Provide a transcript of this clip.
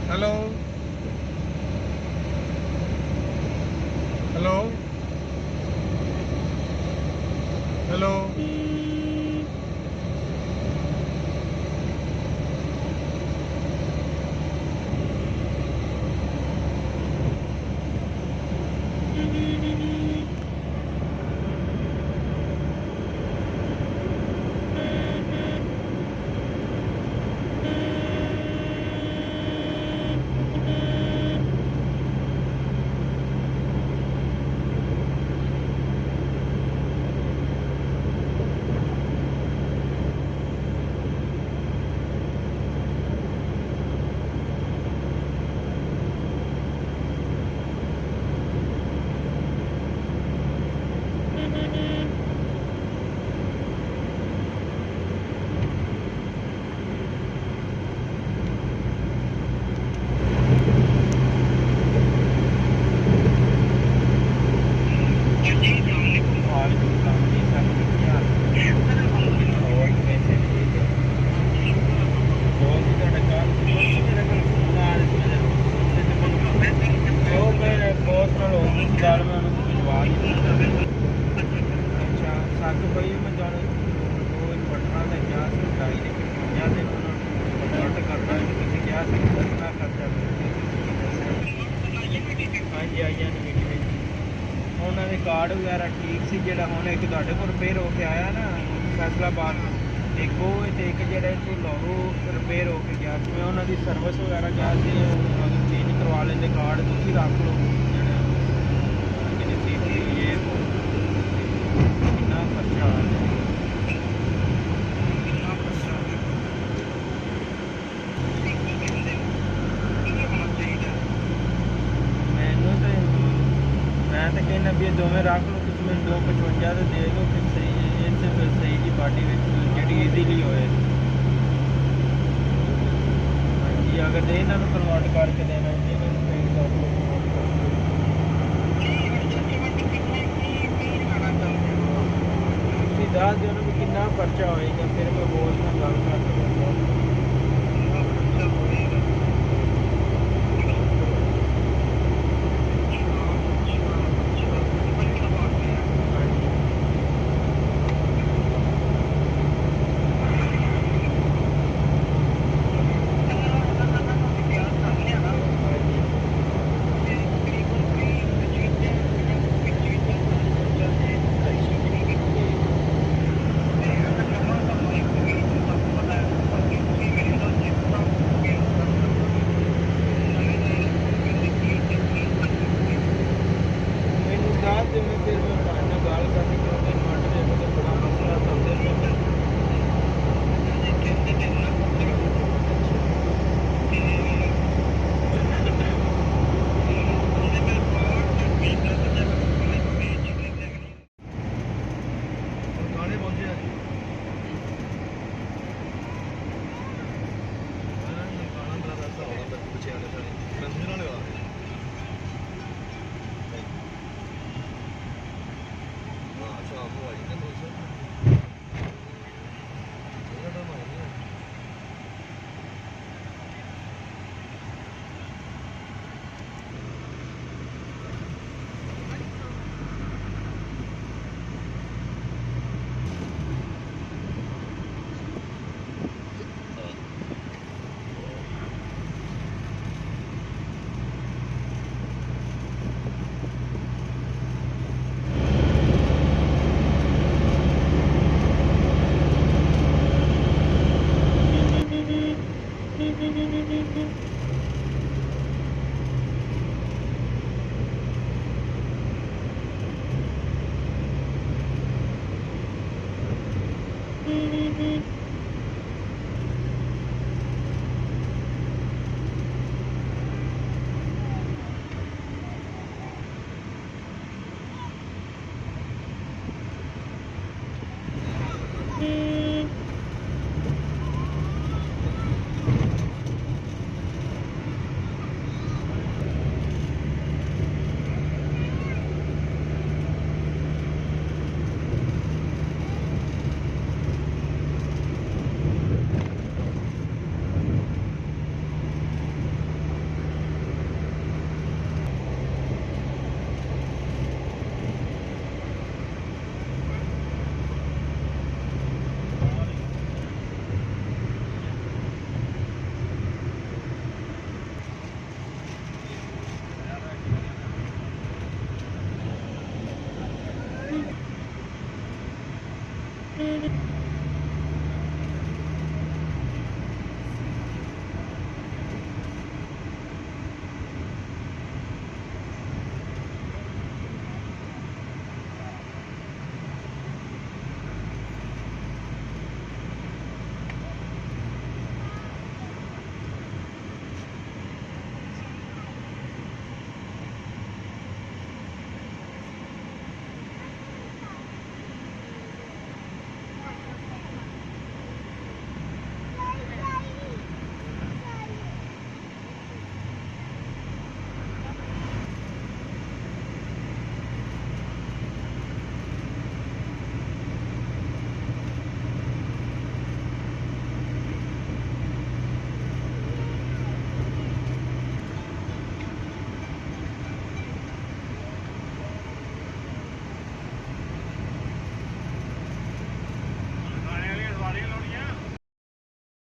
Hello hello hello ਚੱਲ ਮੈਂ ਉਹਨੂੰ ਭਿਜਵਾ ਦਿੱਤਾ। ਅੱਛਾ ਸੱਚ ਪਈ ਮੈਂ ਜਾਣ ਉਹ ਇਨਵਰਟਰਾਂ ਦਾ ਕਿਹਾ ਸੀ 2.5 ਦੇ 55 ਦੇ ਉਹਨਾਂ ਨੂੰ ਕਨਵਰਟ ਕਰਨਾ ਤੁਸੀਂ ਕਿਹਾ ਸੀ ਦੱਸਣਾ ਖਰਚਾ ਹਾਂਜੀ ਆਈਆਂ ਨੇ ਵੀਡੀਓ ਉਹਨਾਂ ਦੇ ਕਾਰਡ ਵਗੈਰਾ ਠੀਕ ਸੀ ਜਿਹੜਾ ਹੁਣ ਇੱਕ ਤੁਹਾਡੇ ਕੋਲ ਰਿਪੇਅਰ ਹੋ ਕੇ ਆਇਆ ਨਾ ਫੈਸਲਾਬਾਦ ਇੱਕ ਉਹ ਤੇ ਇੱਕ ਜਿਹੜਾ ਇੱਥੋਂ ਲਾਹੌਰ ਰਿਪੇਅਰ ਹੋ ਕੇ ਗਿਆ ਸੀ ਮੈਂ ਉਹਨਾਂ ਦੀ ਸਰਵਿਸ ਵਗੈਰਾ ਕਿਹਾ ਸੀ ਚੇਂਜ ਕਰਵਾ ਲੈਂਦੇ ਕਾਰਡ ਤੁਸੀਂ ਰੱਖ ਲਓ ਕਿੰਨਾ ਖਰਚਾ ਆ ਰਿਹਾ ਮੈਨੂੰ ਤਾਂ ਮੈਂ ਤਾਂ ਕਹਿੰਦਾ ਵੀ ਇਹ ਦੋਵੇਂ ਰੱਖ ਲਓ ਤੁਸੀਂ ਮੈਨੂੰ 255 ਤੇ ਦੇ ਦਿਓ ਫਿਰ ਸਹੀ ਇੱਥੇ ਫਿਰ ਸਹੀ ਜੀ ਪਾਰਟੀ ਵਿੱਚ ਜਿਹੜੀ ਈਜ਼ੀਲੀ ਹੋਏ ਹਾਂਜੀ ਅਗਰ ਤੇ ਇਹਨਾਂ ਨੂੰ ਕਨਵਰਟ ਕਰਕੇ ਦੇਣਾ ਇਹਨਾਂ ਨੂੰ ਪੇਡ ਕਰ ਲਓ ਦੱਸ ਦਿਓ ਨਾ ਵੀ ਕਿੰਨਾ ਖਰਚਾ ਹੋਏਗਾ ਫਿਰ ਮੈਂ ਬੋਸ ਨਾਲ ਗੱਲ ਕਰ ਲਵਾਂਗਾ